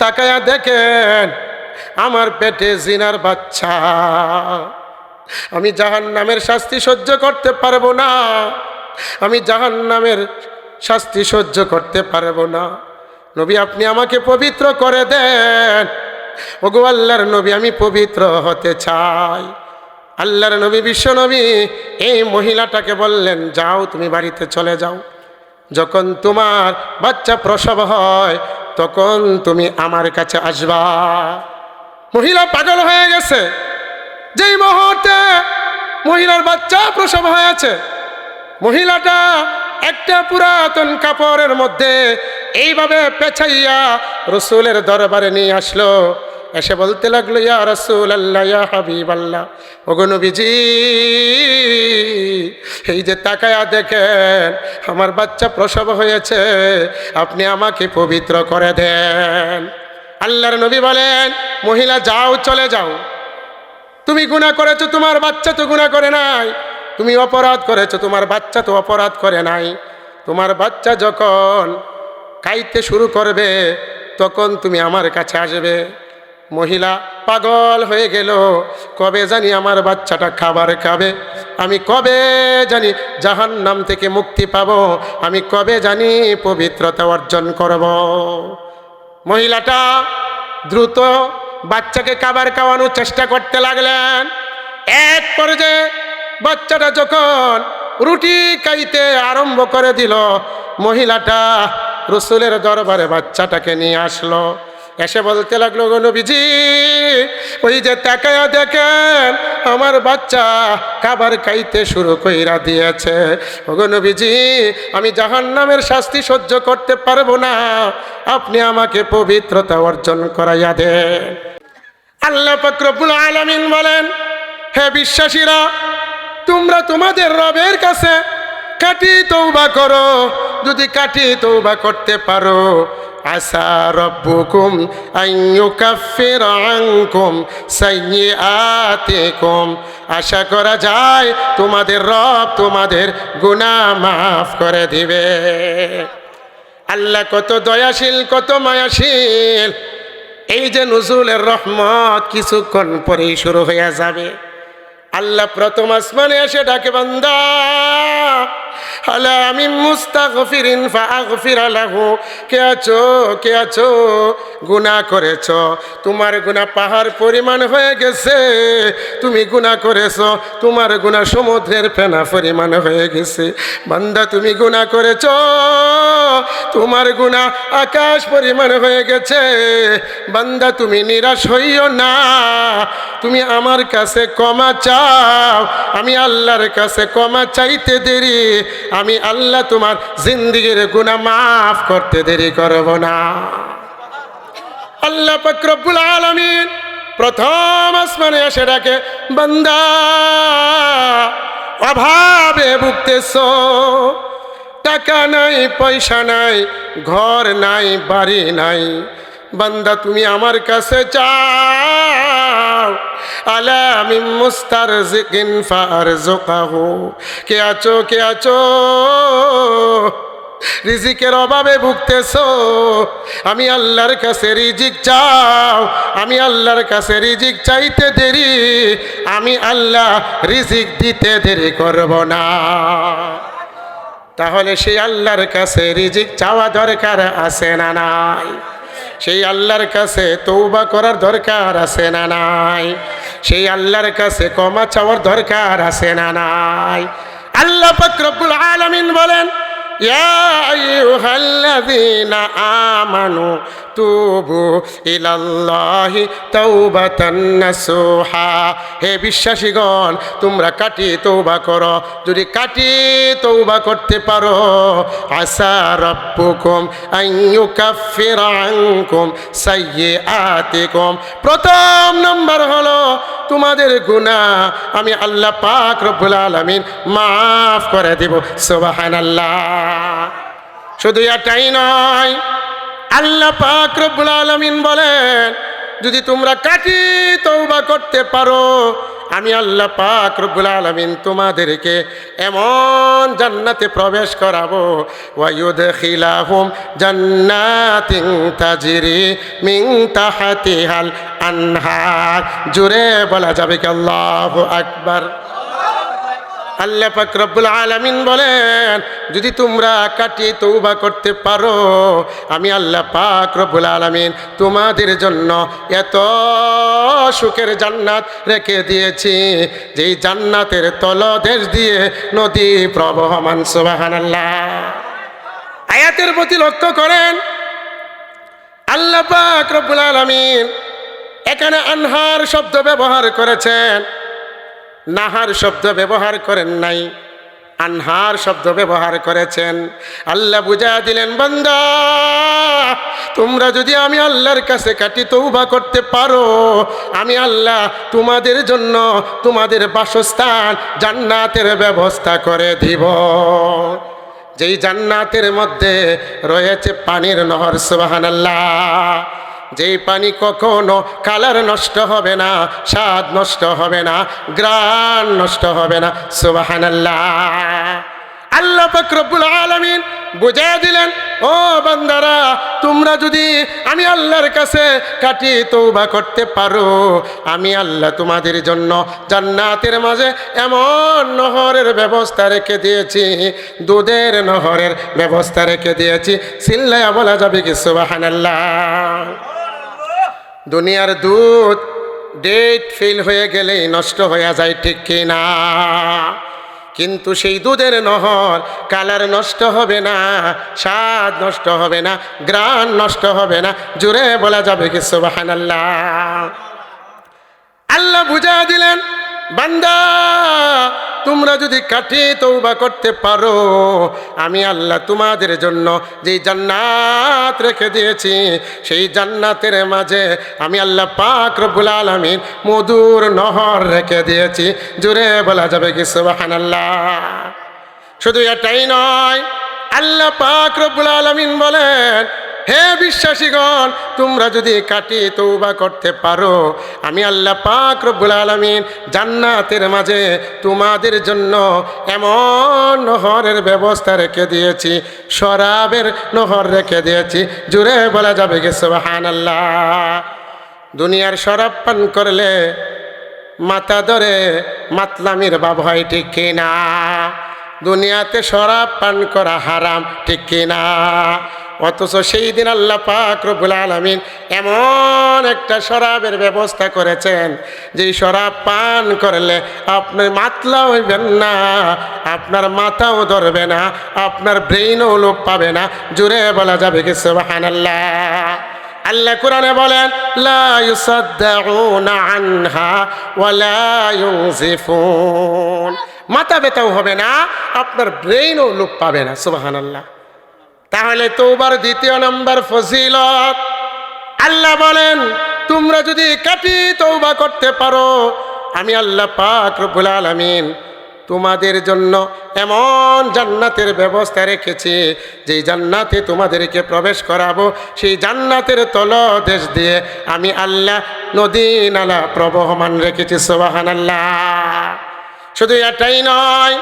তাকায়া দেখেন আমার পেটে জিনার বাচ্চা। আমি জাহান্নামের শাস্তি সহ্য করতে পারবো না, আমি জাহান্নামের শাস্তি সহ্য করতে পারবো না। নবী আপনি আমাকে পবিত্র করে দেন। ওগো আল্লাহর নবী আমি পবিত্র হতে চাই। আল্লাহর নবী বিশ্ব নবী এই মহিলাটাকে বললেন, যাও তুমি বাড়িতে চলে যাও, যখন তোমার বাচ্চা প্রসব হয় তখন তুমি আমার কাছে আসবা। মহিলা পাগল হয়ে গেছে। যেই মুহূর্তে মহিলার বাচ্চা প্রসব হয়েছে, মহিলাটা একটা পুরাতন কাপড়ের মধ্যে এইভাবে পেঁচাইয়া রসুলের দরবারে নিয়ে আসলো। এসে বলতে লাগলো, ইয়া রাসূলুল্লাহ, ইয়া হাবিবাল্লাহ, ওগো নবীজি, এই যে তাকায়া দেখেন আমার বাচ্চা প্রসব হয়েছে, আপনি আমাকে পবিত্র করে দেন। আল্লাহর নবী বলেন, মহিলা যাও, চলে যাও, তুমি গুনাহ করেছো, তোমার বাচ্চা তো গুনাহ করে নাই। তুমি অপরাধ করেছো, তোমার বাচ্চা তো অপরাধ করে নাই। তোমার বাচ্চা যখন খাইতে শুরু করবে তখন তুমি আমার কাছে আসবে। মহিলা পাগল হয়ে গেল, কবে জানি আমার বাচ্চাটা খাবার খাবে, আমি কবে জানি জাহান্নাম থেকে মুক্তি পাবো, আমি কবে জানি পবিত্রতা অর্জন করব। মহিলাটা দ্রুত বাচ্চাকে খাবার খাওয়ানোর চেষ্টা করতে লাগলেন। এক পর্যায়ে বাচ্চাটা যখন রুটি খাইতে আরম্ভ করে দিল, মহিলাটা রসুলের দরবারে বাচ্চাটাকে নিয়ে আসলো। এসে বলতে লাগলো, গো নবীজি, ওই যে তাকায়া দেখেন আমার বাচ্চা খাবার খাইতে শুরু কইরা দিয়েছে। ওগো নবীজি, আমি জাহান্নামের শাস্তি সহ্য করতে পারবো না, আপনি আমাকে পবিত্রতা অর্জন করাইয়া দেন। আল্লাহ পাক রব্বুল আলামিন বলেন, হে বিশ্বাসীরা, তোমরা তোমাদের রবের কাছে কাটি তওবা করো। যদি কাটি তওবা করতে পারো, আসা রব্বুকুম আন ইউকাফিরা আনকুম সাইয়্যাতিকুম, আশা করা যায় তোমাদের রব তোমাদের গুনাহ মাফ করে দিবে। আল্লাহ কত দয়াশীল, কত মায়াশীল। এই যে নুজুলের রহমত কিছুক্ষণ পরেই শুরু হয়ে যাবে। আল্লাহ প্রথম আসমানে এসে ডাকে, বান্দা আলা মিন মুস্তাগফিরিন ফাগফির লাহু, কে আছো, কে আছো, গুনাহ করেছো, তোমার গুনাহ পাহাড় পরিমাণ হয়ে গেছে, তুমি গুনাহ করেছো, তোমার গুনাহ সমুদ্রের ফেনা পরিমাণ হয়ে গেছে। বান্দা তুমি গুনাহ করেছো, তোমার গুনাহ আকাশ পরিমাণ হয়ে গেছে। বান্দা তুমি নিরাশ হইও না, তুমি আমার কাছে ক্ষমা চাও, আমি আল্লাহর কাছে ক্ষমা চাইতে দেরি, আমি আল্লাহ তোমার জিন্দেগির গুনাহ মাফ করতে দেরি করব না। আল্লাহ পাক রব্বুল আলামিন প্রথম আসমানে এসে ডাকে, বান্দা অভাবে ভুগতেছো, টাকা নাই, পয়সা নাই, ঘর নাই, বাড়ি নাই, বান্দা তুমি আমার কাছে চাও, আলা মিন মুস্তারজিকিন ফারজুকাহু, কে আছো, কে আছো, রিজিকের অভাবে ভুগতেছো, আমি আল্লাহর কাছে রিজিক চাও, আমি আল্লাহর কাছে রিজিক চাইতে দেরি, আমি আল্লাহ রিজিক দিতে দেরি করব না। তাহলে সেই আল্লাহর কাছে রিজিক চাওয়া দরকার আছে না নাই? সেই আল্লাহর কাছে তওবা করার দরকার আছে না নাই? সেই আল্লাহর কাছে ক্ষমা চাওয়ার দরকার আছে না নাই? আল্লাহ পাক রব্বুল আলামিন বলেন, ইয়া আইয়ুহাল্লাযীনা আমানু তুবু ইলাল্লাহি তাওবাতান নাসুহা, হে বিশ্বাসীগণ তোমরা কাটি তওবা করো। যদি কাটি তওবা করতে পারো, আসা রাব্বুকুম আন ইউকাফিরা আনকুম সাইয়্যাতিকুম, প্রথম নম্বর হলো তোমাদের গুনাহ আমি আল্লাহ পাক রব্বুল আলামিন মাফ করে দেব। সুবহানাল্লাহ। শুধু এটাই নয়, আল্লাহ পাক রব্বুল আলামিন বলেন, যদি তোমরা কাটি তওবা করতে পারো, আমি আল্লাহ পাক রব্বুল আলামিন তোমাদেরকে এমন জান্নাতে প্রবেশ করাবো, ওয়া ইউদখিলাহুম জান্নাতিন তাজরি মিন তাহতিহাল আনহার। জোরে বলা যাবে কি আল্লাহু আকবার। আল্লাহ পাক রব্বুল আলামিন বলেন, যদি তোমরা কাটিয়ে তওবা করতে পারো, আমি আল্লাহ পাক রব্বুল আলামিন তোমাদের জন্য এত সুখের জান্নাত রেখে দিয়েছি, যেই জান্নাতের তলদেশ দিয়ে নদী প্রবহমান। সুবহানাল্লাহ। আয়াতের প্রতি লক্ষ্য করেন, আল্লাহ পাক রব্বুল আলামিন এখানে আনহার শব্দ ব্যবহার করেছেন, নাহার শব্দ ব্যবহার করেন নাই, আনহার শব্দ ব্যবহার করেছেন। আল্লাহ বুঝা দিলেন, বান্দা তোমরা যদি আমি আল্লাহর কাছে কাটি তওবা করতে পারো, আমি আল্লাহ তোমাদের জন্য তোমাদের বাসস্থান জান্নাতের ব্যবস্থা করে দিব, যেই জান্নাতের মধ্যে রয়েছে পানির নহর। সুবহানাল্লাহ। যেই পানি কখনো কালার নষ্ট হবে না, স্বাদ নষ্ট হবে না, গ্রাণ নষ্ট হবে না। সুবহানাল্লাহ। আল্লাহ পাক রব্বুল আলামিন বুঝিয়ে দিলেন, ও বান্দারা তোমরা যদি আমি আল্লাহর কাছে কাটি তওবা করতে পারো, আমি আল্লাহ তোমাদের জন্য জান্নাতের মাঝে এমন নহরের ব্যবস্থা রেখে দিয়েছি, দুধের নহরের ব্যবস্থা রেখে দিয়েছি। চিল্লায়া বলা যাবে কি সুবহানাল্লাহ। দুনিয়ার দুধ ডেট ফেল হয়ে গেলেই নষ্ট হয়ে যায়, ঠিক কি না? কিন্তু সেই দুধের নহর কালার নষ্ট হবে না, স্বাদ নষ্ট হবে না, গ্রাণ নষ্ট হবে না। জোরে বলা যাবে কি সুবহানাল্লাহ। আল্লাহ বুঝা দিলেন, বান্দা তোমরা যদি কাটি তওবা করতে পারো, আমি আল্লাহ তোমাদের জন্য যেই জান্নাত রেখে দিয়েছি, সেই জান্নাতের মাঝে আমি আল্লাহ পাক রব্বুল আলামিন মধুর নহর রেখে দিয়েছি। জোরে বলা যাবে কি সুবহানাল্লাহ। শুধু এটাই নয়, আল্লাহ পাক রব্বুল আলামিন বলেন, হে বিশ্বাসীগণ তোমরা যদি কাটি তওবা করতে পারো, আমি আল্লাহ পাক রব্বুল আলামিন জান্নাতের মাঝে তোমাদের জন্য এমন নহরের ব্যবস্থা রেখে দিয়েছি, শরাবের নহর রেখে দিয়েছি। জোরে বলা যাবে কি সুবহানাল্লাহ। দুনিয়ার শরাব পান করলে মাথা ধরে মাতলামির ভাব হয়, ঠিক কিনা? দুনিয়াতে শরাব পান করা হারাম, ঠিক কিনা? অথচ সেই দিন আল্লাহ পাক রব্বুল আলামিন এমন একটা শরাবের ব্যবস্থা করেছেন, যেই শরাব পান করলে আপনি মাতলা হইবেন না, আপনার মাথাও ধরবে না, আপনার ব্রেইনও লোপ পাবে না। জোরে বলা যাবে কি সুবহানাল্লাহ। আল্লাহ কোরআনে বলেন, লা ইউসাদ্দাউনা আনহা ওয়া লা ইউনজিফুন। মাথা ব্যথাও হবে না, আপনার ব্রেইনও লোপ পাবে না। সুবহানাল্লাহ। তাহলে তওবার দ্বিতীয় নম্বর ফজিলত, আল্লাহ বলেন তোমরা যদি কাটি তওবা করতে পারো, আমি আল্লাহ পাক রব্বুল আলামিন তোমাদের জন্য এমন জান্নাতের ব্যবস্থা রেখেছি, যেই জান্নাতে তোমাদেরকে প্রবেশ করাবো, সেই জান্নাতের তলদেশ দিয়ে আমি আল্লাহ নদী নালা প্রবহমান রেখেছি। সুবহানাল্লাহ। শুধু এটাই নয়,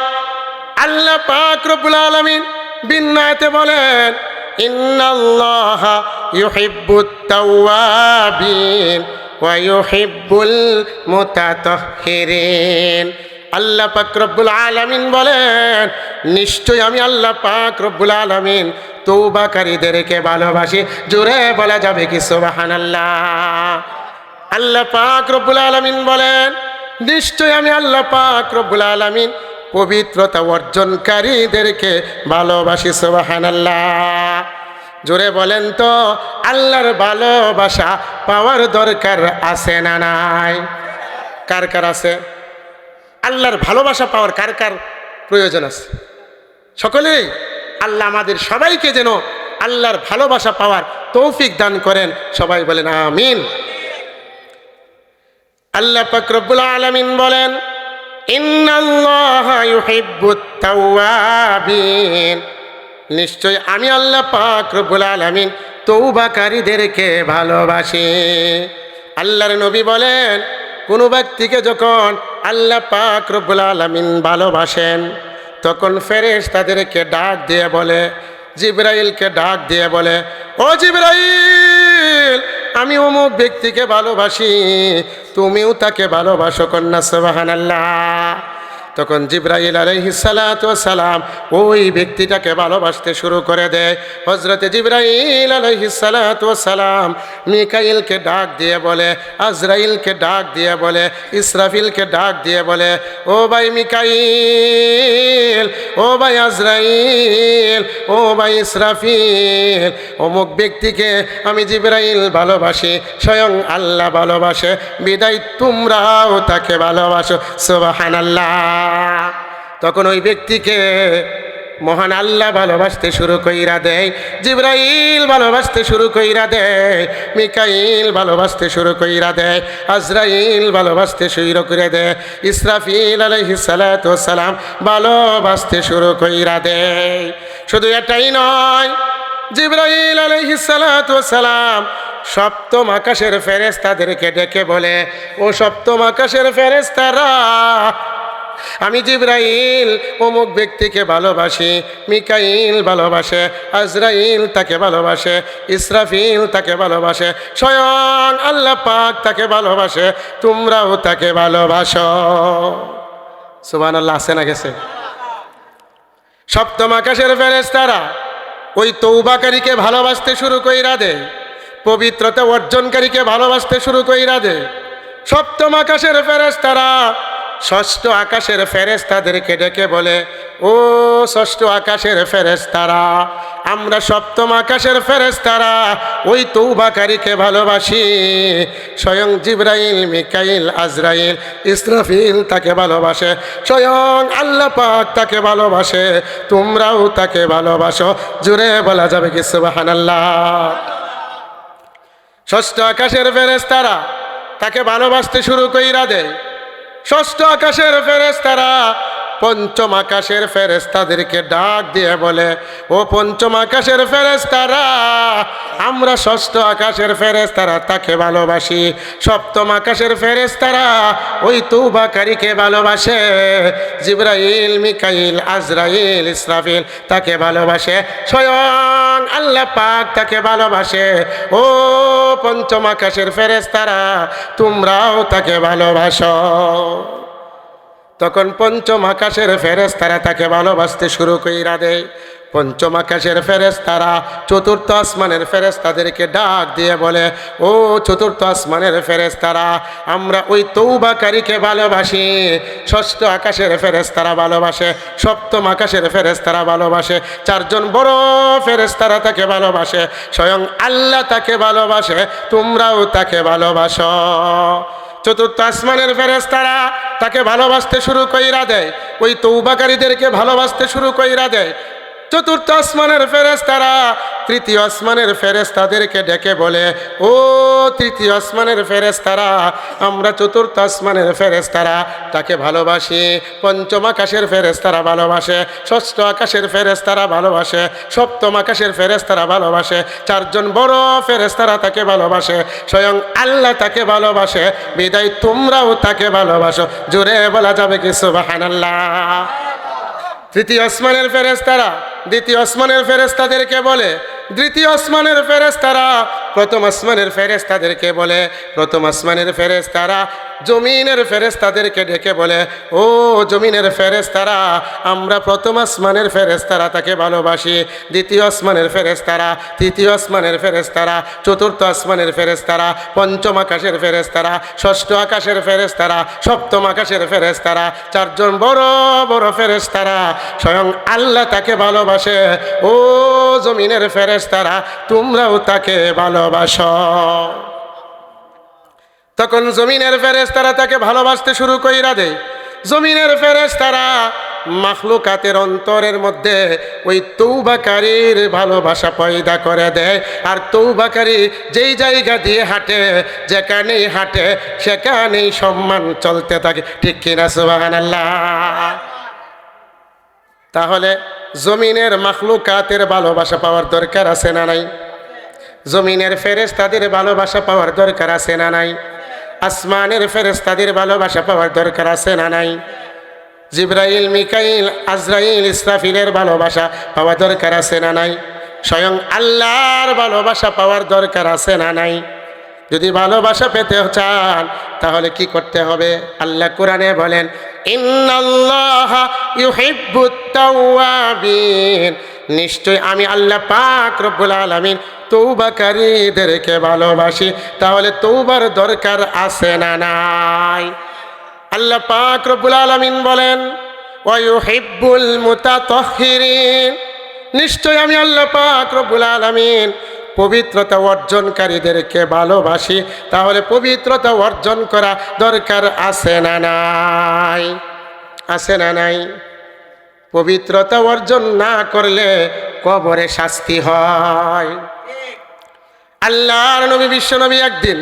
আল্লাহ পাক রব্বুল আলামিন বিন্নাতে বলেন, ইন্নাল্লাহা ইউহিব্বুত তাওয়াবিন ওয়া ইউহিব্বুল মুতাতাহহিরিন। আল্লাহ পাক রব্বুল আলামিন বলেন, নিশ্চয় আমি আল্লাহ পাক রব্বুল আলামিন তওবাকারীদেরকে ভালোবাসি। জোরে বলা যাবে কি সুবহানাল্লাহ। আল্লাহ পাক রব্বুল আলামিন বলেন, নিশ্চয় আমি আল্লাহ পাক রব্বুল আলামিন পবিত্রতা অর্জনকারীদেরকে ভালোবাসি। সুবহানাল্লাহ। জোরে বলেন তো, আল্লাহর ভালোবাসা পাওয়ার দরকার আছে না নাই? কার কার আছে? আল্লাহর ভালোবাসা পাওয়ার কার কার প্রয়োজন আছে? সকলেই। আল্লাহ আমাদের সবাইকে যেন আল্লাহর ভালোবাসা পাওয়ার তৌফিক দান করেন। সবাই বলেন আমিন। আল্লাহ পাক রব্বুল আলামিন বলেন, ইন্নাল্লাহা ইউহিব্বুত তাওয়াবিন। নিশ্চয় আমি আল্লাহ পাক রব্বুল আলামিন তওবাকারীদেরকে ভালোবাসি। আল্লাহর নবী বলেন, কোনো ব্যক্তিকে যখন আল্লাহ পাক রব্বুল আলামিন ভালোবাসেন, তখন ফেরেশতাদেরকে ডাক দিয়ে বলে, জিবরাইলকে ডাক দিয়ে বলে, ও জিবরাইল, আমি অমুক ব্যক্তিকে ভালোবাসি, তুমিও তাকে ভালোবাসো। কন্যা সুবহানাল্লাহ। তখন জিবরাইল আলাইহিস সালাতু ওয়াস সালাম ওই ব্যক্তিটাকে ভালোবাসতে শুরু করে দেয়। হযরতে জিবরাইল আলাইহিস সালাতু ওয়াস সালাম মিকাইলকে ডাক দিয়ে বলে, আজরাইলকে ডাক দিয়ে বলে, ইসরাফিলকে ডাক দিয়ে বলে, ও ভাই মিকাইল, ও ভাই আজরাইল, ও ভাই ইসরাফিল, অমুক ব্যক্তিকে আমি জিবরাইল ভালোবাসি, স্বয়ং আল্লাহ ভালোবাসে, বিদায় তোমরাও তাকে ভালোবাসো। সুবহানাল্লাহ। তখন ওই ব্যক্তিকে মহান আল্লাহ ভালোবাসতে শুরু কইরা দেয়, জিবরাইল ভালোবাসতে শুরু কইরা দেয়, মিকাইল ভালোবাসতে শুরু কইরা দেয়, আজরাইল ভালোবাসতে শুরু করে দেয়, ইসরাফিল আলাইহিস সালাতু ওয়াস সালাম ভালোবাসতে শুরু কইরা দেয়। শুধু এটাই নয়, জিবরাইল আলাইহিস সালাতু ওয়াস সালাম সপ্তম আকাশের ফেরেশতাদেরকে ডেকে বলে, ও সপ্তম আকাশের ফেরেশতারা, আমি জিবরাইল অমুক ব্যক্তিকে ভালোবাসি, মিকাইল ভালোবাসে, আজরাইল তাকে ভালোবাসে, ইসরাফিল তাকে ভালোবাসে, স্বয়ং আল্লাহ পাক তাকে ভালোবাসে, তোমরাও তাকে ভালোবাসো। সুবহানাল্লাহ। আছে না গেছে? সপ্তম আকাশের ফেরেশতারা ওই তওবাকারীকে ভালোবাসতে শুরু কইরা দেয়, পবিত্রতা অর্জনকারীকে ভালোবাসতে শুরু কইরা দেয়। সপ্তম আকাশের ফেরেশতারা ষষ্ঠ আকাশের ফেরেশতাদেরকে ডেকে বলে, ও ষষ্ঠ আকাশের ফেরেশতারা, আমরা সপ্তম আকাশের ফেরেশতারা ওই তওবাকারীকে ভালোবাসি, স্বয়ং জিবরাইল, মিকাইল, আজরাইল, ইসরাফিল তাকে ভালোবাসে, স্বয়ং আল্লাহ পাক তাকে ভালোবাসে, তোমরাও তাকে ভালোবাসো। জোরে বলা যাবে কি সুবহানাল্লাহ? ষষ্ঠ আকাশের ফেরেশতারা তাকে ভালোবাসতে শুরু কইরা দেয়। ষষ্ঠ আকাশের ফেরেশতারা পঞ্চম আকাশের ফেরেশতাদেরকে ডাক দিয়ে বলে, ও পঞ্চম আকাশের ফেরেশতারা, আমরা ষষ্ঠ আকাশের ফেরেশতারা তাকে ভালোবাসি, সপ্তম আকাশের ফেরেশতারা ওই তওবাকারীকে ভালোবাসে, জিবরাইল, মিকাইল, আজরাইল, ইসরাফিল তাকে ভালোবাসে, স্বয়ং আল্লাহ পাক তাকে ভালোবাসে। ও পঞ্চম আকাশের ফেরেশতারা, তোমরাও তাকে ভালোবাসো। তখন পঞ্চম আকাশের ফেরেশতারা তাকে ভালোবাসতে শুরু কইরা দেয়। পঞ্চম আকাশের ফেরেশতারা চতুর্থ আসমানের ফেরেশতাদেরকে ডাক দিয়ে বলে, ও চতুর্থ আসমানের ফেরেশতারা, আমরা ওই তওবাকারীকে ভালোবাসি, ষষ্ঠ আকাশের ফেরেশতারা ভালোবাসে, সপ্তম আকাশের ফেরেশতারা ভালোবাসে, চারজন বড় ফেরেশতারা তাকে ভালোবাসে, স্বয়ং আল্লাহ তাকে ভালোবাসে, তোমরাও তাকে ভালোবাসো। চতুর্থ আসমানের ফেরেশতারা তাকে ভালোবাসতে শুরু কইরা দেয়, ওই তওবাকারীদেরকে ভালোবাসতে শুরু কইরা দেয়। চতুর্থ আসমানের ফেরেশতারা তৃতীয় আসমানের ফেরেশতাদেরকে ডেকে বলে, ও তৃতীয় আসমানের ফেরেশতারা, আমরা চতুর্থ আসমানের ফেরেশতারা তাকে ভালোবাসি, পঞ্চম আকাশের ফেরেশতারা ভালোবাসে, ষষ্ঠ আকাশের ফেরেশতারা ভালোবাসে, সপ্তম আকাশের ফেরেশতারা ভালোবাসে, চারজন বড় ফেরেশতারা তাকে ভালোবাসে, স্বয়ং আল্লাহ তাকে ভালোবাসে, বিদায় তোমরাও তাকে ভালোবাসো। জোরে বলা যাবে কি সুবহানাল্লাহ? তৃতীয় আসমানের ফেরেশতারা দ্বিতীয় আসমানের ফেরেশতাদেরকে বলে, দ্বিতীয় আসমানের ফেরেশতারা প্রথম আসমানের ফেরেশতাদেরকে বলে, প্রথম আসমানের ফেরেশতারা জমিনের ফেরেশতাদেরকে ডেকে বলে, ও জমিনের ফেরেশতারা, আমরা প্রথম আসমানের ফেরেশতারা তাকে ভালোবাসি, দ্বিতীয় আসমানের ফেরেশতারা, তৃতীয় আসমানের ফেরেশতারা, চতুর্থ আসমানের ফেরেশতারা, পঞ্চম আকাশের ফেরেশতারা, ষষ্ঠ আকাশের ফেরেশতারা, সপ্তম আকাশের ফেরেশতারা, চারজন বড় বড় ফেরেশতারা, স্বয়ং আল্লাহ তাকে ভালোবাসে। ও জমিনের ফেরেশতারা, তোমরাও তাকে ভালোবাসো। তখন জমিনের ফেরেশতারা তাকে ভালোবাসতে শুরু কইরা দেয়। জমিনের ফেরেশতারা মাখলুকাতের অন্তরের মধ্যে ওই তওবাকারীর ভালোবাসা পয়দা করে দেয়। আর তওবাকারী যেই জায়গা দিয়ে হাঁটে, যেখানেই হাঁটে, সেখানেই সম্মান চলতে থাকে। ঠিক কিনা সুবহানাল্লাহ? তাহলে জমিনের মাখলুকাতের ভালোবাসা পাওয়ার দরকার আছে না নাই? জমিনের ফেরেশতাদের ভালোবাসা পাওয়ার দরকার আছে না নাই? আসমানের ফেরেশতাদের ভালোবাসা পাওয়ার দরকার আছে না নাই? জিবরাইল, মিকাইল, আজরাইল, ইসরাফিলের ভালোবাসা পাওয়া দরকার আছে না নাই? স্বয়ং আল্লাহর ভালোবাসা পাওয়ার দরকার আছে না নাই? যদি ভালোবাসা পেতে চান তাহলে কি করতে হবে? আল্লাহ কোরআনে বলেন, ইন্নাল্লাহা ইউহিব্বুত তাওয়াবিন, নিশ্চয় আমি আল্লাহ পাক রব্বুল আলামিন তওবাকারীদেরকে ভালোবাসি। তাহলে তওবার দরকার আছে না নাই? আল্লাহ পাক রব্বুল আলামিন বলেন, ওয়া ইউহিব্বুল মুতাতাহহিরিন, নিশ্চয় আমি আল্লাহ পাক রব্বুল আলামিন পবিত্রতা অর্জনকারীদেরকে ভালোবাসি। তাহলে পবিত্রতা অর্জন করা দরকার আছে না নাই? আছে না নাই? পবিত্রতা অর্জন না করলে কবরে শাস্তি হয়। আল্লাহর নবী বিশ্বনবী একদিন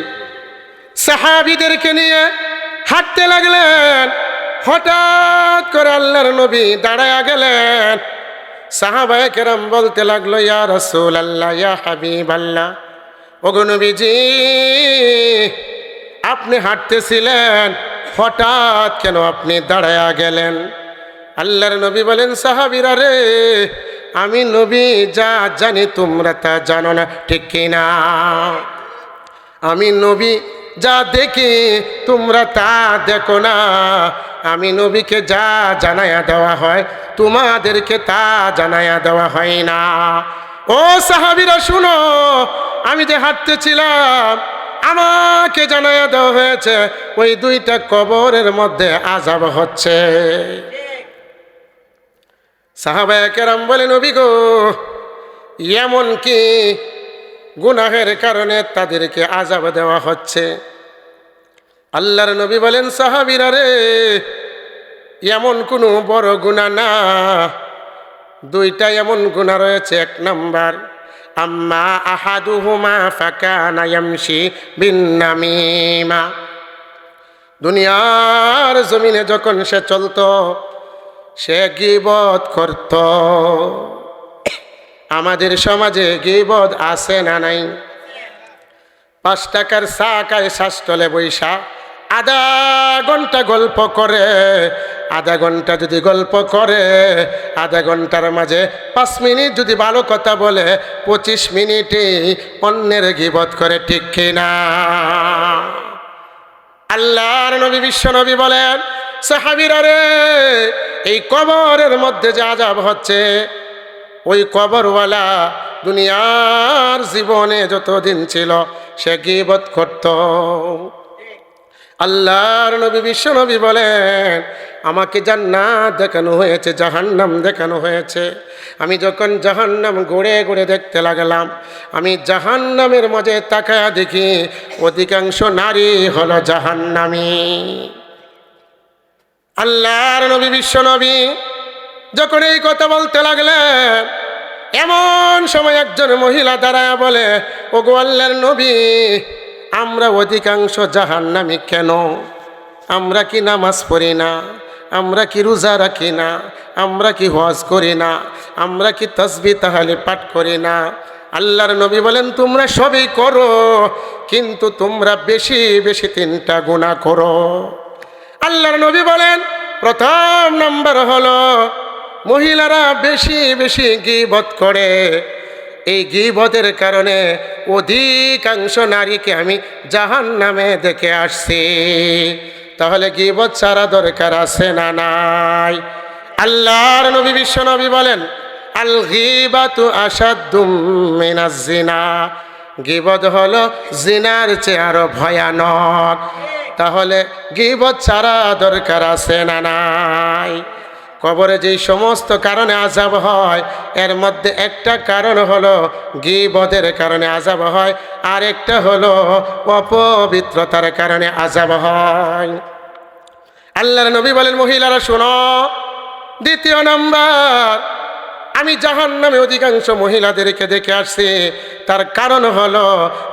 সাহাবীদেরকে নিয়ে হাঁটতে লাগলেন। হঠাৎ করে আল্লাহর নবী দাঁড়ায়া গেলেন। সাহাবায়ে কেরাম বলতে লাগলো, ইয়া রাসূলুল্লাহ, ইয়া হাবিবাল্লাহ, ওগো নবীজি, আপনি হাঁটতেছিলেন, হঠাৎ কেন আপনি দাঁড়ায়া গেলেন? আল্লাহর নবী বলেন, সাহাবীরা রে, আমি নবী যা জানি তোমরা তা জানো না, ঠিক কিনা? আমি নবী যা দেখি তোমরা তা দেখো না। আমি নবীকে যা জানায়া দেওয়া হয় তোমাদেরকে তা জানায়া দেওয়া হয় না। ও সাহাবীরা শুনো, আমি যে হাঁটতেছিলাম আমাকে জানায়া দেওয়া হয়েছে ওই দুইটা কবরের মধ্যে আযাব হচ্ছে। সাহাবায়ে কেরাম বলেন, নবী গো, এমন কি গুনাহের কারণে তাদেরকে আযাব দেওয়া হচ্ছে? আল্লাহর নবী বলেন, সাহাবীরা রে, এমন কোনো বড় গুনাহ না, দুইটা এমন গুনাহ রয়েছে। এক নাম্বার, আম্মা আহাদুহুমা ফাকানা ইয়ামশি বিন্নামিমা, দুনিয়ার জমিনে যখন সে চলতো সে গীবত করত। আমাদের সমাজে গীবত আছে না নাই? 5 টাকার চা খায় শ্বাসতলে বৈশা আধা ঘন্টা গল্প করে। আধা ঘন্টা যদি গল্প করে, আধা ঘন্টার মাঝে 5 মিনিট যদি ভালো কথা বলে, 25 মিনিটে অন্যের গীবত করে, ঠিক কিনা? আল্লাহর নবী বিশ্বনবী বলেন, সাহাবীরা রে, এই কবরের মধ্যে যে আযাব হচ্ছে, ওই কবরওয়ালা দুনিয়ার জীবনে যতদিন ছিল সে গীবত করত। আল্লাহর নবী বিশ্বনবী বলেন, আমাকে জান্নাত দেখানো হয়েছে, জাহান্নাম দেখানো হয়েছে। আমি যখন জাহান্নাম ঘুরে ঘুরে দেখতে লাগলাম, আমি জাহান্নামের মাঝে তাকায়া দেখি অধিকাংশ নারী হলো জাহান্নামী। আল্লাহর নবী বিশ্বনবী যখন এই কথা বলতে লাগলেন, এমন সময় একজন মহিলা দাঁড়ায় বলে, ওগো আল্লাহর নবী, আমরা অধিকাংশ জাহান্নামী কেন? আমরা কি নামাজ পড়ি না? আমরা কি রোজা রাখি না? আমরা কি হজ করি না? আমরা কি তাসবিহ তাহলিল পাঠ করি না? আল্লাহর নবী বলেন, তোমরা সবই করো, কিন্তু তোমরা বেশি বেশি 3টা গুনাহ করো। আল্লাহর নবী বলেন, প্রথম নাম্বার হলো মহিলারা বেশি বেশি গীবত করে। এই গীবতের কারণে অধিকাংশ নারীকে আমি জাহান্নামে দেখে আসছি। তাহলে গীবত ছাড়া দরকার আছে না নাই? আল্লাহর নবী বিশ্বনবী বলেন, আল গীবাতু আশাদ্দুম মিনাজ জিনা, গীবত হলো জিনার চেয়ে আরো ভয়ানক। তাহলে গীবত ছাড়া দরকার আছে না নাই? কবরে যেই সমস্ত কারণে আযাব হয়, এর মধ্যে একটা কারণ হলো গীবতের কারণে আযাব হয়, আর একটা হলো অপবিত্রতার কারণে আযাব হয়। আল্লাহর নবী বলেন, মহিলারা শোনো, দ্বিতীয় নাম্বার, আমি জাহান্নামে অধিকাংশ মহিলাদেরকে দেখে আসছি, তার কারণ হলো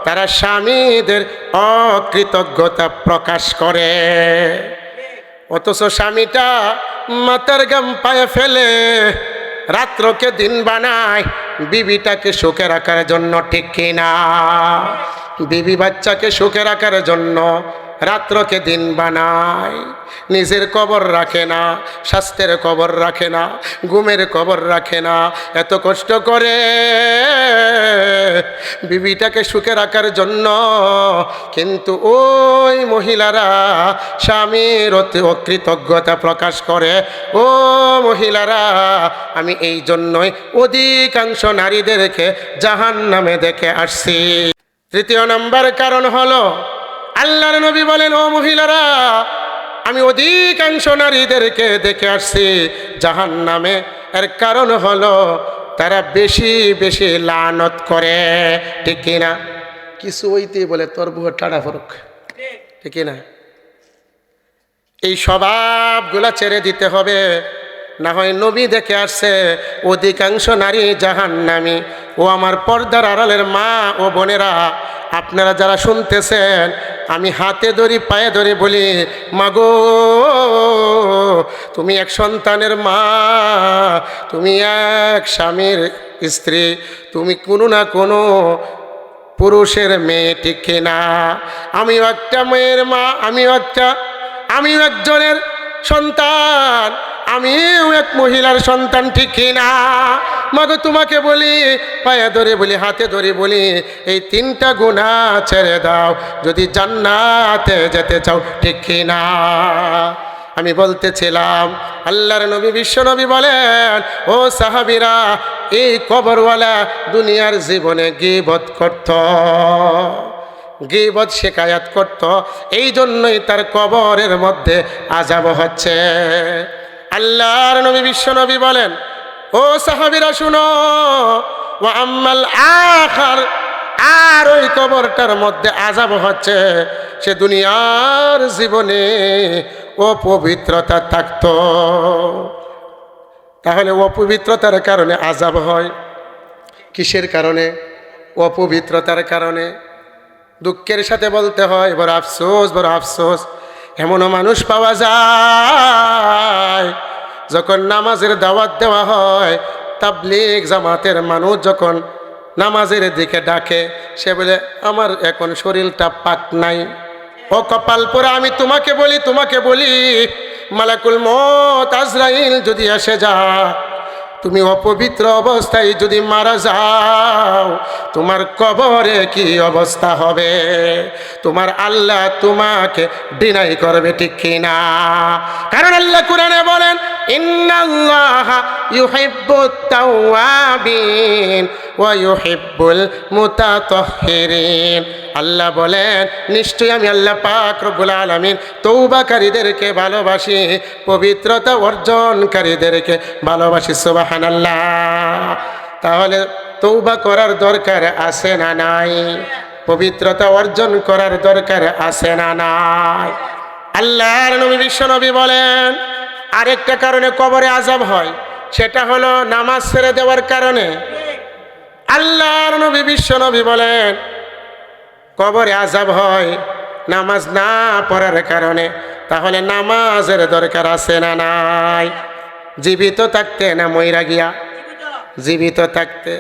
তারা স্বামীদের অকৃতজ্ঞতা প্রকাশ করে। অথচ স্বামীটা মাথার গাম পায়ে ফেলে রাত্রকে দিন বানায় বিবিটাকে সুখে রাখার জন্য, ঠিক কিনা? বিবি বাচ্চাকে সুখে রাখার জন্য রাত্রকে দিন বানায়, নিজের কবর রাখে না, স্বাস্থ্যের কবর রাখে না, ঘুমের কবর রাখে না, এত কষ্ট করে বিবিটাকে সুখে রাখার জন্য। কিন্তু ওই মহিলারা স্বামীর অকৃতজ্ঞতা প্রকাশ করে। ও মহিলারা, আমি এই জন্যই অধিকাংশ নারীদেরকে জাহান্নামে দেখে আসছি। তৃতীয় নম্বর কারণ হলো, আল্লাহর নবী বলেন, ও মহিলারা, আমি অধিকাংশ নারীদেরকে দেখে আসছি জাহান্নামে। এর কারণ হলো তারা বেশি বেশি লানত করে। ঠিক কিনা? কিছু ওইতেই বলে তোর বুহ টাড়া ফরুক। ঠিক কিনা? এই স্বভাবগুলা ছেড়ে দিতে হবে, না হয় নবী দেখে আসছে অধিকাংশ নারী জাহান্নামী। ও আমার পর্দার আড়ালের মা ও বোনেরা, আপনারা যারা শুনতেছেন, আমি হাতে ধরি পায়ে ধরে বলি, মাগো তুমি এক সন্তানের মা, তুমি এক স্বামীর স্ত্রী, তুমি কোনো না কোনো পুরুষের মেয়ে। ঠিক কিনা? আমিও একটা মেয়ের মা, আমিও একজনের সন্তান, আমিও এক মহিলার সন্তান। ঠিক কিনা? মাগো তোমাকে বলি, পায়ে ধরে বলি, হাতে ধরে বলি, এই তিনটা গুনাহ ছেড়ে দাও যদি জান্নাতে যেতে চাও। ঠিক কিনা? আমি বলতেছিলাম, আল্লাহর নবী বিশ্ব নবী বলেন, ও সাহাবীরা, এই কবরওয়ালা দুনিয়ার জীবনে গীবত করত, গীবত শিকায়াত করত, এই জন্যই তার কবরের মধ্যে আযাব হচ্ছে। আল্লাহর নবী বিশ্ব নবী বলেন, ও সাহাবীরা শুনো, ওয়া আম্মাল আখার, আর ওই কবরটার মধ্যে আযাব হচ্ছে, সে দুনিয়ার জীবনে অপবিত্রতা থাকত। তাহলে অপবিত্রতার কারণে আযাব হয়। কিসের কারণে? অপবিত্রতার কারণে। দুঃখের সাথে বলতে হয়, বড় আফসোস, বড় আফসোস, এমনও মানুষ পাওয়া যায় যখন নামাজের দাওয়াত দেওয়া হয়, তাবলীগ জামাতের মানুষ যখন নামাজের দিকে ডাকে, সে বলে আমার এখন শরীরটা পাক নাই। ও কপাল পোড়া, আমি তোমাকে বলি, মালাকুল মউত আজরাইল যদি এসে যায়, তুমি অপবিত্র অবস্থায় যদি মারা যাও, তোমার কবরে কি অবস্থা হবে? তোমার আল্লাহ তোমাকে ডিনাই করবে। ঠিক কিনা? কারণ আল্লাহ কুরআনে বলেন, ইন্নাল্লাহা ইউহিব্বুত তাওয়াবিন ওয়া ইউহিব্বুল মুতাতাহহিরিন। আল্লাহ বলেন, নিশ্চয়ই আমি আল্লাহ পাক রব্বুল আলামিন তওবাকারীদেরকে ভালোবাসি, পবিত্রতা অর্জনকারীদেরকে ভালোবাসি। সুবহানাল্লাহ। তাহলে তওবা করার দরকার আছে না নাই? পবিত্রতা অর্জন করার দরকার আছে না নাই? আল্লাহর নবী বিশ্ব নবী বলেন, আরেকটা কারণে কবরে আযাব হয়, সেটা হলো নামাজ ছেড়ে দেওয়ার কারণে। আল্লাহর নবী বিশ্ব নবী বলেন, কবরে আযাব হয় নামাজ না পড়ার কারণে। তাহলে নামাজের দরকার আছে না নাই? জীবিত থাকতে না মইরা গিয়া? জীবিত থাকতে।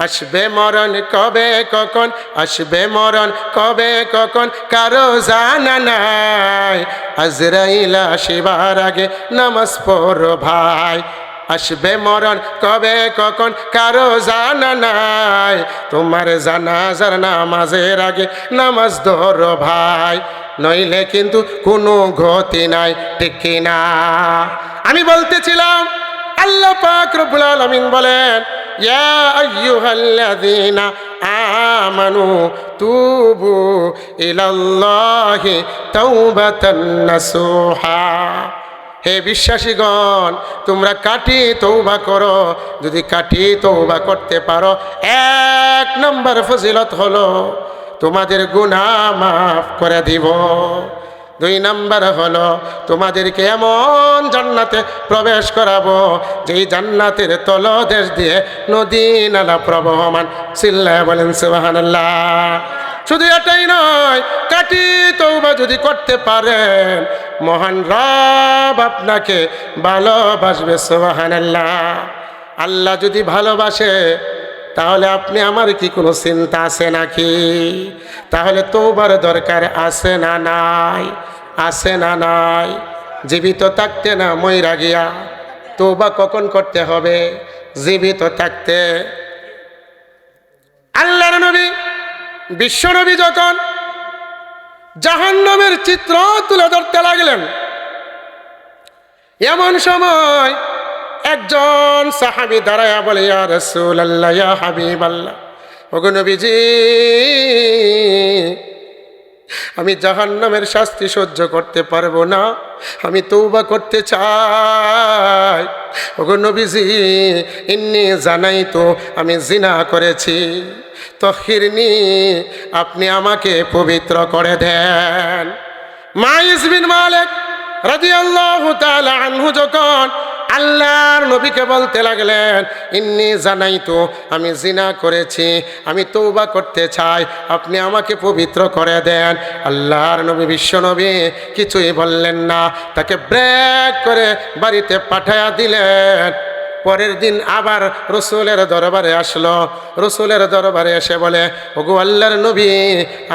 আসবে মরণ কবে কখন, আসবে মরণ কবে কখন কারো জানা নাই। আজরাইল আসিবার আগে নামাজ পড়ো ভাই। আসবে মরণ কবে কখন কারো জানা নাই। তোমার জানাজার নামাজের আগে নামাজ ধরো ভাই, নইলে কিন্তু কোনো গতি নাই। ঠিক কিনা? আমি বলতেছিলাম, আল্লাহ পাক রব্বুল আলামিন বলেন, ইয়া আইয়ুহাল্লাযীনা আমানু তুবু ইলাল্লাহি তাওবাতান নাসুহা। হে বিশ্বাসীগণ, তোমরা কাটি তওবা করো। যদি কাটি তওবা করতে পারো, এক নম্বর ফজিলত হলো তোমাদের গুনাহ মাফ করে দিব। দুই নম্বর হলো তোমাদেরকে এমন জান্নাতে প্রবেশ করাবো যেই জান্নাতের তলদেশ দিয়ে নদী নালা প্রবহমান। চিল্লায় বলেন সুবহানাল্লাহ। শুধু এটাই নয়, কাটি তওবা যদি করতে পারেন, মহান রব আপনাকে ভালোবাসবে। সুবহানাল্লাহ। আল্লাহ যদি ভালোবাসে, তাহলে আপনি আমার কি কোনো চিন্তা আছে নাকি? তাহলে তওবার দরকার আছে না নাই? আছে না নাই? জীবিত থাকতে না মইরা গিয়া তওবা কখন করতে হবে? জীবিত থাকতে। আল্লাহর নবী বিশ্ব নবী যখন জাহান্নামের চিত্র তুলে ধরতে লাগলেন, এমন সময় একজন সাহাবী দাঁড়ায়া বলে, ইয়া রাসূলুল্লাহ, ইয়া হাবিবাল্লাহ, ওগো নবীজি, আমি জাহান্নামের শাস্তি সহ্য করতে পারবো না, আমি তওবা করতে চাই। ওগো নবীজি, ইন্নী জানাইতু, আমি জিনা করেছি, তহিরনি, আপনি আমাকে পবিত্র করে দেন। মাইস বিন মালিক রাদিয়াল্লাহু তাআলা আনহু যখন আল্লাহর নবীকে বলতে লাগলেন, ইন্নী জানাইতু, আমি জিনা করেছি, আমি তওবা করতে চাই, আপনি আমাকে পবিত্র করে দেন। আল্লাহর নবী বিশ্ব নবী কিছুই বললেন না, তাকে ব্রেক করে বাড়িতে পাঠায়া দিলেন। পরের দিন আবার রসুলের দরবারে আসলো। রসুলের দরবারে এসে বলে, ওগো আল্লাহর নবী,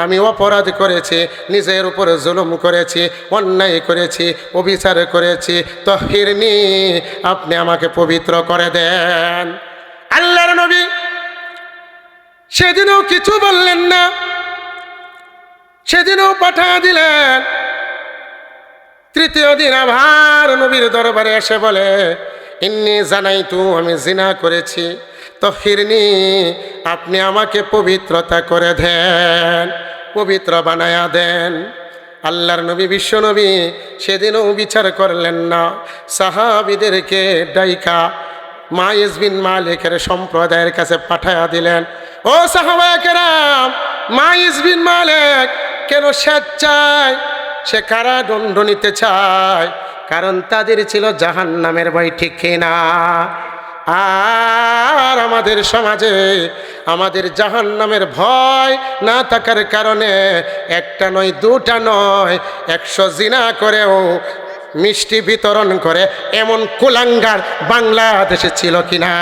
আমি অপরাধ করেছি, নিজের উপরে জুলুম করেছি, অন্যায় করেছি, অবিচার করেছি, তহিরনি, আপনি আমাকে পবিত্র করে দেন। আল্লাহর নবী সেদিনও কিছু বললেন না, সেদিনও পাঠিয়ে দিলেন। তৃতীয় দিন আবার নবীর দরবারে এসে বলে, ইন্নী জানাইতু, আমি জিনা করেছি, তহিরনি, আপনি আমাকে পবিত্রতা করে দেন, পবিত্র বানায়া দেন। আল্লাহর নবী বিশ্ব নবী সেদিনও বিচার করলেন না, সাহাবীদেরকে ডাইকা মাইস বিন মালিকের সম্প্রদায়ের কাছে পাঠায়া দিলেন। ও সাহাবায়ে কেরাম, মাইস বিন মালিক কেন স্বেচ্ছায় সে কারাদণ্ড নিতে চায়? কারণ তাদের ছিল জাহান্নামের ভয়, ঠিক কিনা? আর আমাদের সমাজে আমাদের জাহান্নামের ভয় না থাকার কারণে একটা নয়, দুটা নয়, 100 জিনা করেও মিষ্টি বিতরণ করে এমন কুলাঙ্গার বাংলাদেশে ছিল কিনা?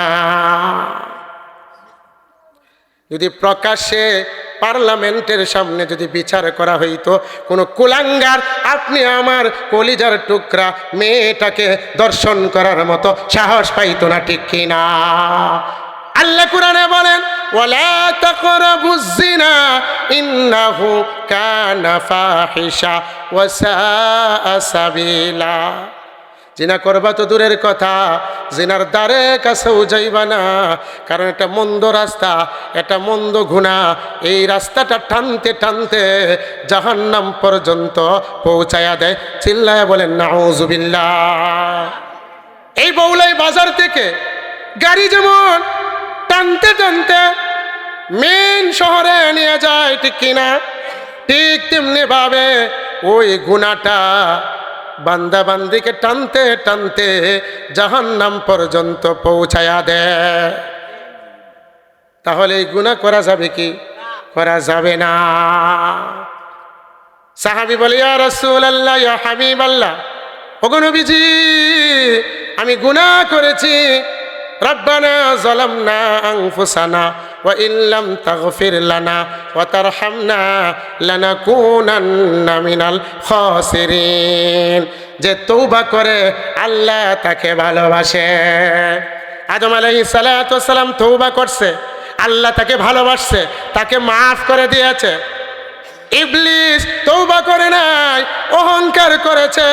যদি প্রকাশ্যে পার্লামেন্টের সামনে যদি বিচার করা হইতো, কোনো কুলাঙ্গার আপনি আমার কলিজার টুকরা মেয়েটাকে দর্শন করার মতো সাহস পাইতো না, ঠিক কিনা? আল্লাহ কুরআনে বলেন, ওয়ালা তাকরাবুজ জিনা ইন্নাহু কানা ফাহিশা ওয়া সাআ সাবিলা। জিনা করবা তো দূরের কথা, জিনার দ্বারে কাছেও যাইবা না, কারণ এটা মন্দ রাস্তা, এটা মন্দ গুনাহ। এই রাস্তাটা টানতে টানতে জাহান্নাম পর্যন্ত পৌঁছায়া দেয়। চিল্লায় বলেন নাউজুবিল্লাহ। এই বউলাই বাজার থেকে গাড়ি যেমন টানতে টানতে মেন শহরে নিয়ে যায়, ঠিক কিনা? ঠিক তেমনি ভাবে ওই গুনাহটা বান্দা বান্দিকে টানতে টানতে জাহান্নাম পর্যন্ত পৌঁছায়া দেয়। তাহলে এই গুনাহ করা যাবে কি? করা যাবে না। সাহাবী বলে, ইয়া রাসূলুল্লাহ, ইয়া হাবিবাল্লাহ, ওগো নবীজি, আমি গুনাহ করেছি। রব্বানা যালামনা আনফুসানা ওয়া ইল্লাম তাগফির লানা ওয়া তারহামনা লানাকুনান্না মিনাল খাসিরিন। যে তওবা করে আল্লাহ তাকে ভালোবাসে। আদম আলাইহিস সালাতু ওয়াস সালাম তওবা করছে, আল্লাহ তাকে ভালোবাসছে, তাকে মাফ করে দিয়েছে। ইবলিস তওবা করে নাই, অহংকার করেছে,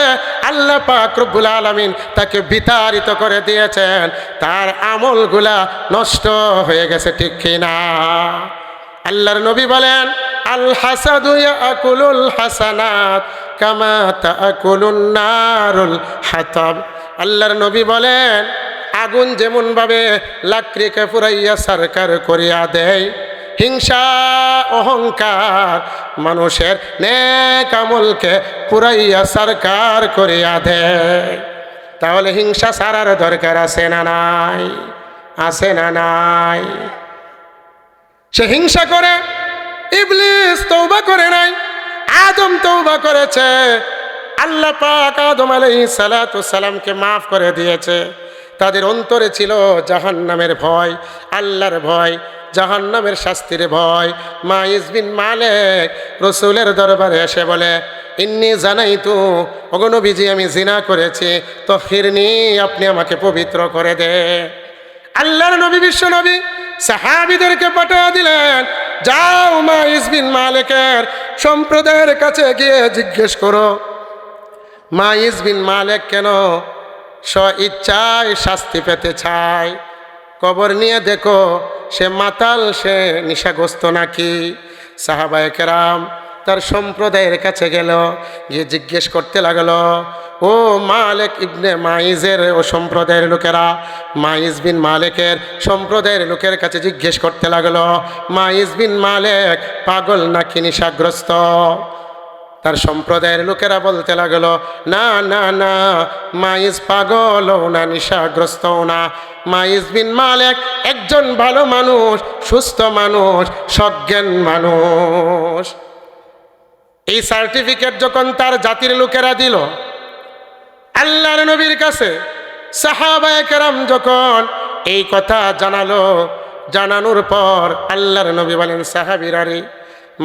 আল্লাহ পাক রব্বুল আলামিন তাকে বিতাড়িত করে দিয়েছেন, তার আমলগুলা নষ্ট হয়ে গেছে, ঠিক কিনা? আল্লাহর নবী বলেন, আল হাসাদু ইয়াকুলুল হাসানাত কামা তাকুলুন নারুল হাতাব। আল্লাহর নবী বলেন, আগুন যেমন ভাবে লাকড়িকে পুরাইয়া সরকার করিয়া দেয়, হিংসা অহংকার মানুষের নেক আমলকে পুরাইয়া সরকার করিয়া দেয়। তাহলে হিংসা ছাড়ার দরকার আছে না নাই? আছে না নাই? সে হিংসা করে। ইবলিস তওবা করে নাই, আদম তওবা করেছে। আল্লাহ পাক আদম আলাইহিস সালাতু ওয়াস সালামকে মাফ করে দিয়েছে। তাদের অন্তরে ছিল জাহান্নামের ভয়, আল্লাহর ভয়। জাহান্নামের শাস্তির ভয়। মাইজ বিন মালিক রসুলের দরবারে এসে বলে, ইন্নি জানাইতু, ওগো নবীজি আমি জিনা করেছি, তহিরনি, আপনি আমাকে পবিত্র করে দে। আল্লাহর নবী বিশ্ব নবী সাহাবীদেরকে পাঠিয়ে দিলেন, যাও মাইজ বিন মালিকের সম্প্রদায়ের কাছে গিয়ে জিজ্ঞেস করো মাইজ বিন মালিক কেন স্ব ইচ্ছায় শাস্তি পেতে চায়। কবর নিয়ে দেখো সে মাতাল, সে নিশাগ্রস্ত নাকি। সাহাবায়ে কেরাম তার সম্প্রদায়ের কাছে গেল, গিয়ে জিজ্ঞেস করতে লাগলো, ও মালিক ইবনে মাইজের ও সম্প্রদায়ের লোকেরা, মাইজ বিন মালিকের সম্প্রদায়ের লোকের কাছে জিজ্ঞেস করতে লাগলো, মাইজ বিন মালিক পাগল নাকি নিশাগ্রস্ত। তার সম্প্রদায়ের লোকেরা বলতে লাগলো, না না না, মাইজ পাগলও না, নিশাগ্রস্তও না। মাইজ বিন মালিক একজন ভালো মানুষ, সুস্থ মানুষ, সজ্ঞান মানুষ। এই সার্টিফিকেট যখন তার জাতির লোকেরা দিল আল্লাহর নবীর কাছে, সাহাবায়ে কেরাম যখন এই কথা জানালো, জানানোর পর আল্লাহর নবী বলেন, সাহাবীরা রে,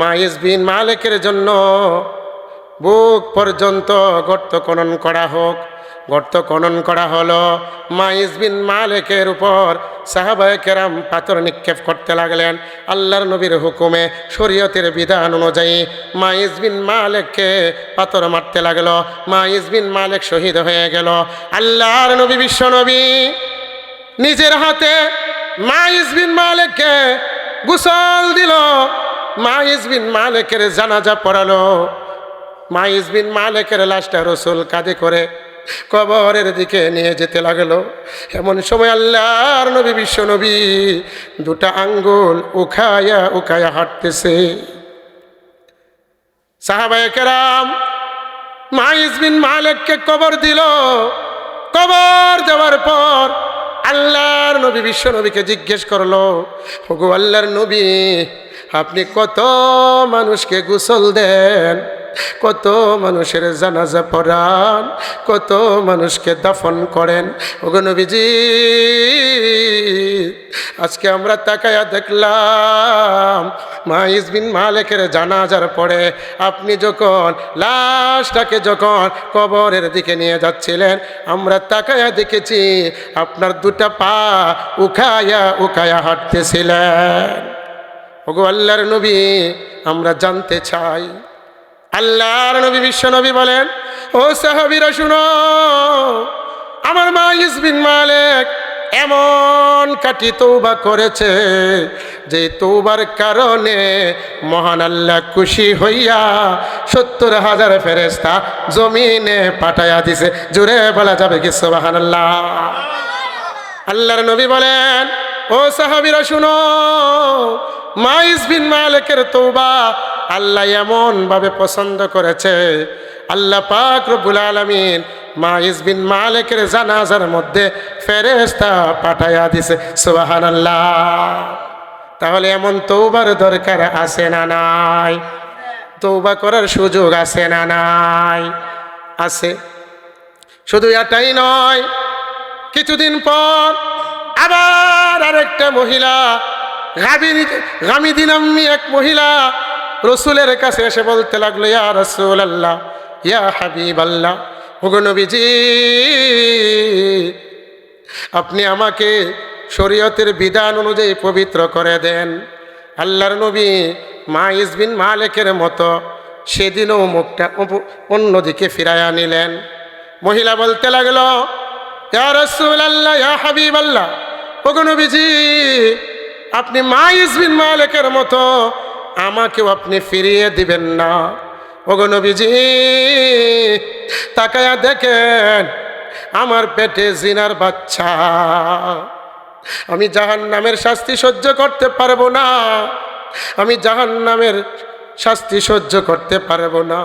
মাইজ বিন মালিকের জন্য বুক পর্যন্ত গর্ত খনন করা হোক। গর্ত খনন করা হলো। মাইজ বিন মালিকের উপর সাহাবায়ে কেরাম পাথর নিক্ষেপ করতে লাগলেন। আল্লাহর নবীর হুকুমে, শরীয়তের বিধান অনুযায়ী মাইজ বিন মালিককে পাথর মারতে লাগলো। মাইজ বিন মালিক শহীদ হয়ে গেল। আল্লাহর নবী বিশ্ব নবী নিজের হাতে মাইজ বিন মালিককে গোসল দিল, মাইজ বিন মালিকের জানাজা পড়ালো। মাইজ বিন মালিকের লাশটা রসুল কাঁধে করে কবরের দিকে নিয়ে যেতে লাগলো। এমন সময় আল্লাহর নবী বিশ্ব নবী দুটা আঙ্গুল উখায়া উখায়া হাঁটতেছে। সাহাবায়ে কেরাম মাইজ বিন মালিককে কবর দিল। কবর দেওয়ার পর আল্লাহর নবী বিশ্ব নবীকে জিজ্ঞেস করলো, ওগো আল্লাহর নবী, আপনি কত মানুষকে গোসল দেন, কত মানুষের জানাজা পড়ান, কত মানুষকে দাফন করেন। ওগো নবীজি, আজকে আমরা তাকায়া দেখলাম মাইজ বিন মালিকের জানাজার পরে আপনি যখন লাশটাকে যখন কবরের দিকে নিয়ে যাচ্ছিলেন, আমরা তাকায়া দেখেছি আপনার দুটা পা উখায়া উখায়া হাঁটতেছিলেন। ওগো আল্লাহর নবী, আমরা জানতে চাই। আল্লাহর নবী বিশ্ব নবী বলেন, ও সাহাবীরা শুনো, আমার মাইজ বিন মালিক এমন কাটি তওবা করেছে যে তওবার কারণে মহান আল্লাহ খুশি হইয়া ৭০,০০০ ফেরেশতা জমিনে পাঠাইয়া দিছে। জোরে বলা যাবে কি সুবহানাল্লাহ? আল্লাহর নবী বলেন, ও সাহাবীরা শুনো, মাইজ বিন মালিকের তওবা আল্লাহ এমন ভাবে পছন্দ করেছে, আল্লাহ পাক রব্বুল আলামিন মাইজ বিন মালিকের জানাজার মধ্যে ফেরেশতা পাঠাইয়া দিছে। সুবহানাল্লাহ। তাহলে এমন তওবার দরকার আছে না নাই? তওবা করার সুযোগ আছে না নাই? আছে। শুধু এটাই নয়, কিছুদিন পর আবার আরেকটা মহিলা, গামিদী নাম্নী এক মহিলা রসুলের কাছে এসে বলতে লাগলো, ইয়া রাসূলুল্লাহ, ইয়া হাবিবাল্লাহ, ওগো নবীজি, আপনি আমাকে শরীয়তের বিধান অনুযায়ী পবিত্র করে দেন। আল্লাহর নবী মাইজ বিন মালিকের মতো সেদিনও মুখটা অন্যদিকে ফিরাইয়া নিলেন। মহিলা বলতে লাগলো, ইয়া রাসূলুল্লাহ, ইয়া হাবিবাল্লাহ, ওগো নবীজি, আপনি মাইজ বিন মালিকের মতো আমাকেও আপনি ফিরিয়ে দিবেন না? ওগো নবীজি, তাকায়া দেখেন আমার পেটে জিনার বাচ্চা, আমি জাহান্নামের শাস্তি সহ্য করতে পারবো না, আমি জাহান্নামের শাস্তি সহ্য করতে পারবো না।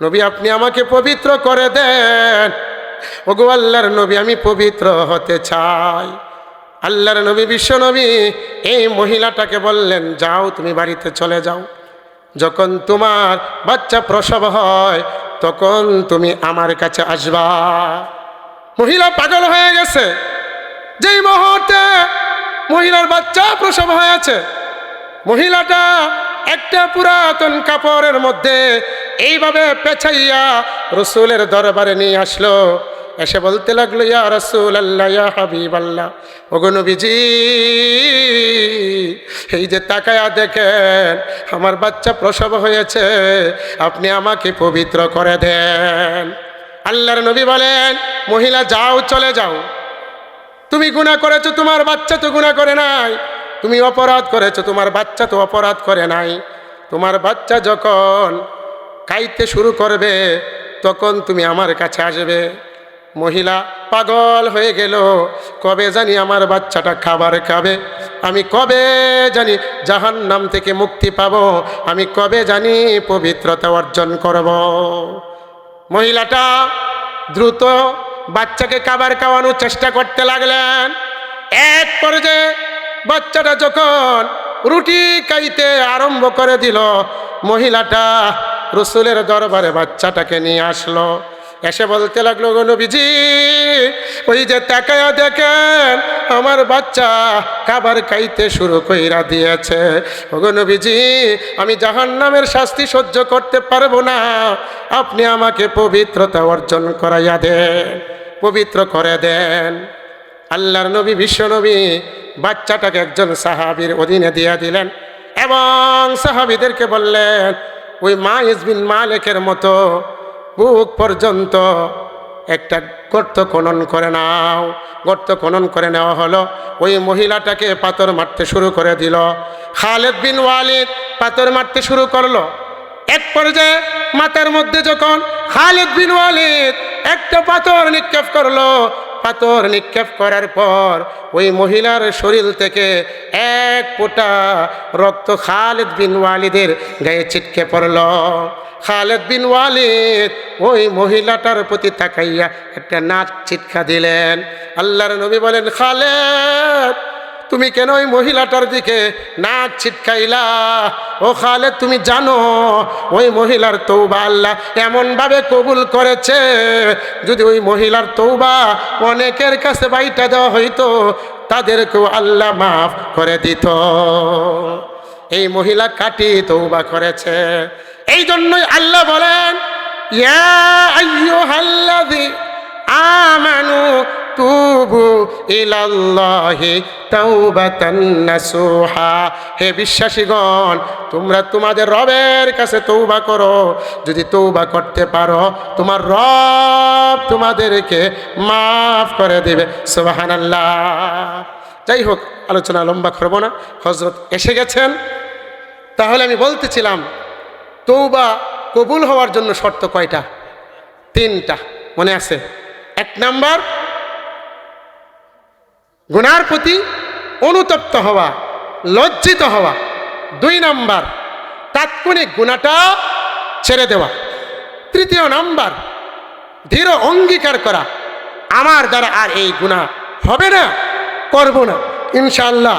নবী, আপনি আমাকে পবিত্র করে দেন। ওগো আল্লাহর নবী, আমি পবিত্র হতে চাই। আল্লাহর নবী বিশ্ব নবী এই মহিলাটাকে বললেন, যাও তুমি বাড়িতে চলে যাও, যখন তোমার বাচ্চা প্রসব হয় তখন তুমি আমার কাছে আসবা। মহিলা পাগল হয়ে গেছে। যেই মুহূর্তে মহিলার বাচ্চা প্রসব হয়েছে। মহিলাটা একটা পুরাতন কাপড়ের মধ্যে এইভাবে পেঁচাইয়া রসুলের দরবারে নিয়ে আসলো। এসে বলতে লাগলো, ইয়া রাসূলুল্লাহ, ইয়া হাবিবাল্লাহ, ওগো নবীজি, এই যে তাকায়া দেখেন আমার বাচ্চা প্রসব হয়েছে, আপনি আমাকে পবিত্র করে দেন। আল্লাহর নবী বলেন, মহিলা যাও, চলে যাও। তুমি গুনাহ করেছো, তোমার বাচ্চা তো গুনাহ করে নাই। তুমি অপরাধ করেছো, তোমার বাচ্চা তো অপরাধ করে নাই। তোমার বাচ্চা যখন খাইতে শুরু করবে তখন তুমি আমার কাছে আসবে। মহিলা পাগল হয়ে গেল, কবে জানি আমার বাচ্চাটা খাবার খাবে, আমি কবে জানি জাহান্নাম থেকে মুক্তি পাব, আমি কবে জানি পবিত্রতা অর্জন করব। মহিলাটা দ্রুত বাচ্চাকে খাবার খাওয়ানোর চেষ্টা করতে লাগলেন। এক পর্যায়ে বাচ্চাটা যখন রুটি খাইতে আরম্ভ করে দিল, মহিলাটা রসুলের দরবারে বাচ্চাটাকে নিয়ে আসলো। এসে বলতে লাগলো, গো নবীজি, ওই যে তাকায়া দেখেন আমার বাচ্চা খাবার খাইতে শুরু কইরা দিয়েছে। ওগো নবীজি, আমি জাহান্নামের শাস্তি সহ্য করতে পারবো না, আপনি আমাকে পবিত্রতা অর্জন করাইয়া দেন, পবিত্র করে দেন। আল্লাহর নবী, বিশ্ব নবী বাচ্চাটাকে একজন সাহাবীর অধীনে দিয়ে দিলেন এবং সাহাবীদেরকে বললেন, ওই মাইজ বিন মালিকের মতো বুক পর্যন্ত একটা গর্ত খনন করে নাও। গর্ত খনন করে নেওয়া হলো। ওই মহিলাটাকে পাথর মারতে শুরু করে দিল। খালিদ বিন ওয়ালিদ পাথর মারতে শুরু করলো। এক পর্যায়ে মাথার মধ্যে যখন খালিদ বিন ওয়ালিদ একটা পাথর নিক্ষেপ করলো, পাথর নিক্ষেপ করার পর ওই মহিলার শরীর থেকে এক ফোঁটা রক্ত খালিদ বিন ওয়ালিদের গায়ে ছিটকে পড়ল। খালিদ বিন ওয়ালিদ ওই মহিলাটার প্রতি তাকাইয়া একটা নাক চিৎকা দিলেন। আল্লাহর নবী বলেন, খালিদ, তুমি কেন ওই মহিলাটার দিকে নাক ছিটকাইলা? ও খালিদ, তুমি জানো ওই মহিলার তওবা আল্লাহ এমনভাবে কবুল করেছে, যদি ওই মহিলার তওবা অনেকের কাছে বাইটা দেওয়া হইতো তাদেরকেও আল্লাহ মাফ করে দিত। এই মহিলা কাটি তওবা করেছে। এই জন্যই আল্লাহ বলেন, ইয়া আইয়ুহাল্লাযী আমানু তুবু ইলাল্লাহি তাওবাতান নাসুহা। হে বিশ্বাসীগণ, তোমরা তোমাদের রবের কাছে তওবা করো। যদি তওবা করতে পারো, তোমার রব তোমাদেরকে মাফ করে দেবে। সুবহানাল্লাহ। যাই হোক, আলোচনা লম্বা করব না, হযরত এসে গেছেন। তাহলে আমি বলতেছিলাম, তওবা কবুল হওয়ার জন্য শর্ত কয়টা? 3টা, মনে আছে? 1 নাম্বার, গুনার প্রতি অনুতপ্ত হওয়া, লজ্জিত হওয়া। 2 নাম্বার, তাৎক্ষণিক গুনাহটা ছেড়ে দেওয়া। 3য় নাম্বার, দৃঢ় অঙ্গীকার করা, আমার দ্বারা আর এই গুনাহ হবে না, করব না, ইনশাআল্লাহ।